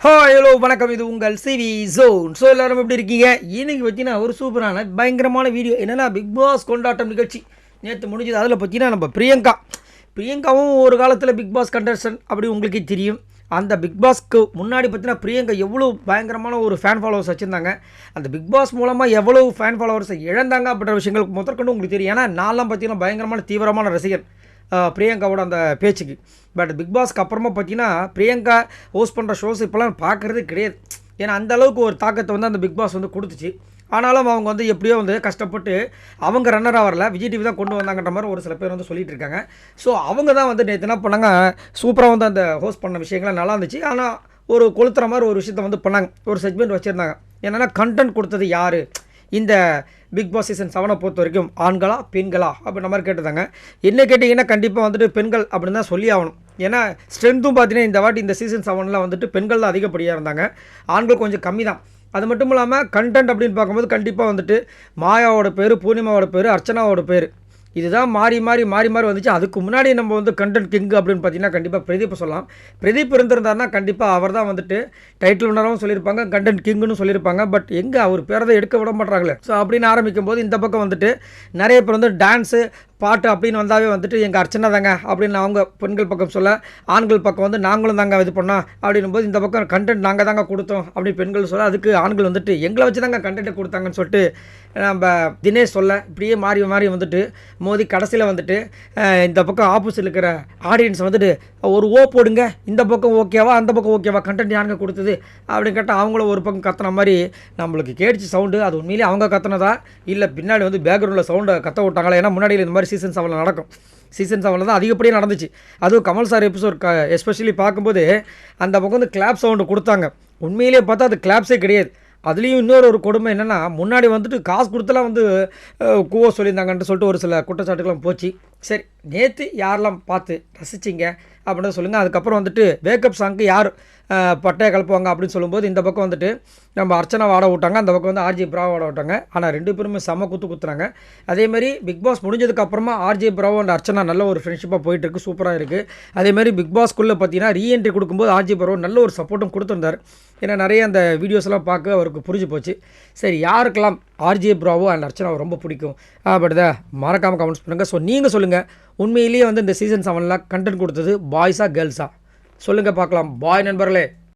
Hi hello வணக்கம். இது உங்கள் சிவி ஜோன். ஸோ எல்லோரும் எப்படி இருக்கீங்க? இன்றைக்கி பார்த்தீங்கன்னா ஒரு சூப்பரான பயங்கரமான வீடியோ என்னென்னா பிக் பாஸ் கொண்டாட்டம் நிகழ்ச்சி நேற்று முடிஞ்சது. அதில் பார்த்தீங்கன்னா நம்ம பிரியங்காவும் ஒரு காலத்தில் பிக் பாஸ் கண்டஸ்டன்ட் அப்படி உங்களுக்கே தெரியும். அந்த பிக் பாஸ்க்கு முன்னாடி பார்த்தீங்கன்னா பிரியங்கா எவ்வளோ பயங்கரமான ஒரு ஃபேன் ஃபாலோவர்ஸ் வச்சுருந்தாங்க. அந்த பிக் பாஸ் மூலமாக எவ்வளோ ஃபேன் ஃபாலோவர்ஸை இழந்தாங்க அப்படின்ற விஷயங்களுக்கு முதற்கொண்டு உங்களுக்கு தெரியும். ஏன்னா நான்லாம் பார்த்தீங்கன்னா பயங்கரமான தீவிரமான ரசிகர் பிரியங்காவோட அந்த பேச்சுக்கு. பட் பிக் பாஸ்க்கு அப்புறமா பார்த்தீங்கன்னா பிரியங்கா ஹோஸ்ட் பண்ணுற ஷோஸ் இப்போலாம் பார்க்குறது கிடையாது. ஏன்னா அந்தளவுக்கு ஒரு தாக்கத்தை வந்து அந்த பிக் பாஸ் வந்து கொடுத்துச்சு. ஆனாலும் அவங்க வந்து எப்படியோ வந்து கஷ்டப்பட்டு அவங்க ரன்னராக வரல, விஜய் டிவி தான் கொண்டு வந்தாங்கன்ற மாதிரி ஒரு சில பேர் வந்து சொல்லிட்டு இருக்காங்க. ஸோ அவங்க தான் வந்து நேற்று என்ன பண்ணாங்க, சூப்பராக வந்து அந்த ஹோஸ்ட் பண்ண விஷயங்கள்லாம் நல்லா இருந்துச்சு. ஆனால் ஒரு கொளுத்துற மாதிரி ஒரு விஷயத்த வந்து பண்ணாங்க, ஒரு செக்மெண்ட் வச்சுருந்தாங்க. என்னென்னா கண்டென்ட் கொடுத்தது யார் இந்த பிக் பாஸ் சீசன் 7 பொறுத்த வரைக்கும், ஆண்களா பெண்களா அப்படின்ற மாதிரி கேட்டுதாங்க. என்ன கேட்டிங்கன்னா கண்டிப்பாக வந்துட்டு பெண்கள் அப்படின்னு தான் சொல்லி ஆகணும். ஏன்னா ஸ்ட்ரென்த்தும் பார்த்தீங்கன்னா இந்த வாட்டி இந்த சீசன் 7 வந்துட்டு பெண்கள் தான் அதிகப்படியாக இருந்தாங்க, ஆண்கள் கொஞ்சம் கம்மி தான். அது மட்டும் இல்லாமல் கண்டென்ட் அப்படின்னு பார்க்கும்போது கண்டிப்பாக வந்துட்டு மாயாவோட பேர், பூர்ணிமாவோட பேர், அர்ச்சனாவோட பேர் இதுதான் மாறி வந்துச்சு. அதுக்கு முன்னாடி நம்ம வந்து கண்டென்ட் கிங் அப்படின்னு பார்த்தீங்கன்னா கண்டிப்பாக பிரதீப் சொல்லலாம். பிரதீப் இருந்திருந்தாருன்னா கண்டிப்பாக அவர் தான் வந்துட்டு டைட்டில் வினரும் சொல்லியிருப்பாங்க, கண்டென்ட் கிங்னு சொல்லியிருப்பாங்க. பட் எங்கே அவர் பேரை தான் எடுக்க விட மாட்டாங்களே. ஸோ அப்படின்னு ஆரம்பிக்கும் போது இந்த பக்கம் வந்துட்டு நிறைய பேர் வந்து டான்ஸு பாட்டு அப்படின்னு வந்தாவே வந்துட்டு எங்கள் அர்ச்சனை தாங்க அப்படின்னு அவங்க பெண்கள் பக்கம் சொல்ல, ஆண்கள் பக்கம் வந்து நாங்களும் தாங்க இது பண்ணோம் அப்படின்னும் போது இந்த பக்கம் கண்டென்ட் நாங்கள் தாங்க கொடுத்தோம் அப்படின்னு பெண்கள் சொல்ல, அதுக்கு ஆண்கள் வந்துட்டு எங்களை வச்சு தாங்க கண்டென்ட்டை கொடுத்தாங்கன்னு சொல்லிட்டு நம்ம தினேஷ் சொல்ல, இப்படியே மாறி வந்துட்டு மோதி கடைசியில் வந்துட்டு இந்த பக்கம் ஆப்போசிட் இருக்கிற ஆடியன்ஸ் வந்துட்டு ஒரு போடுங்க, இந்த பக்கம் ஓகேவா அந்த பக்கம் ஓகேவா, கண்டென்ட் யாருங்க கொடுத்தது அப்படின்னு கேட்டால் அவங்களும் ஒரு பக்கம் கத்துன மாதிரி நம்மளுக்கு கேட்டுச்சு சவுண்டு. அது உண்மையிலே அவங்க கத்துனதா இல்லை பின்னாடி வந்து பேக்ரவுண்டில் சவுண்டை கத்த விட்டாங்களா? ஏன்னா முன்னாடி இந்த மாதிரி சீசன் 7 நடக்கும். சீசன் 7 தான் அதிகப்படியாக நடந்துச்சு. அதுவும் கமல் சார் எபிசோட் எஸ்பெஷலி பார்க்கும்போது அந்த பக்கம் வந்து கிளாப் சவுண்டு கொடுத்தாங்க. உண்மையிலே பார்த்தா அது கிளாப்ஸே கிடையாது. அதுலேயும் இன்னொரு கொடுமை என்னென்னா, முன்னாடி வந்துட்டு காசு கொடுத்தலாம் வந்து கூவ சொல்லியிருந்தாங்கன்ட்டு சொல்லிட்டு ஒரு சில குற்றச்சாட்டுகளும் போச்சு. சரி, நேற்று யாரெல்லாம் பார்த்து ரசிச்சிங்க அப்படின்னு சொல்லுங்கள். அதுக்கப்புறம் வந்துட்டு வேக்கப் சாங்க்கு யார் பட்டையை கலப்புவாங்க அப்படின்னு சொல்லும்போது இந்த பக்கம் வந்துட்டு நம்ம அர்ச்சனா ஆட விட்டாங்க, அந்த பக்கம் வந்து ஆர்ஜே பிராவோ ஆட விட்டாங்க. ஆனால் 2 பேருமே செம்ம குத்துறாங்க. அதேமாதிரி பிக் பாஸ் முடிஞ்சதுக்கப்புறமா ஆர்ஜே பிராவோ அண்ட் அர்ச்சனா நல்ல ஒரு ஃப்ரெண்ட்ஷிப்பாக போயிட்டுருக்கு, சூப்பராக இருக்குது. அதேமாதிரி பிக் பாஸ்க்குள்ளே பார்த்தீங்கன்னா ரீஎன்ட்ரி கொடுக்கும்போது ஆர்ஜே பிராவோ நல்ல ஒரு சப்போர்ட்டும் கொடுத்துருந்தார். ஏன்னா நிறைய அந்த வீடியோஸ்லாம் பார்க்க அவருக்கு புரிஞ்சு போச்சு. சரி, யாருக்கெல்லாம் ஆர்ஜே பிராவோ அண்ட் அர்ச்சனாவை ரொம்ப பிடிக்கும் அப்படிதான் மறக்காமல் கமெண்ட்ஸ் பண்ணுங்கள். ஸோ நீங்கள் சொல்லுங்கள், உண்மையிலேயே வந்து இந்த சீசன் 7 கண்டென்ட் கொடுத்தது பாய்ஸா கேர்ள்ஸா சொல்லுங்கள் பார்க்கலாம். பாய் நண்பர்களே.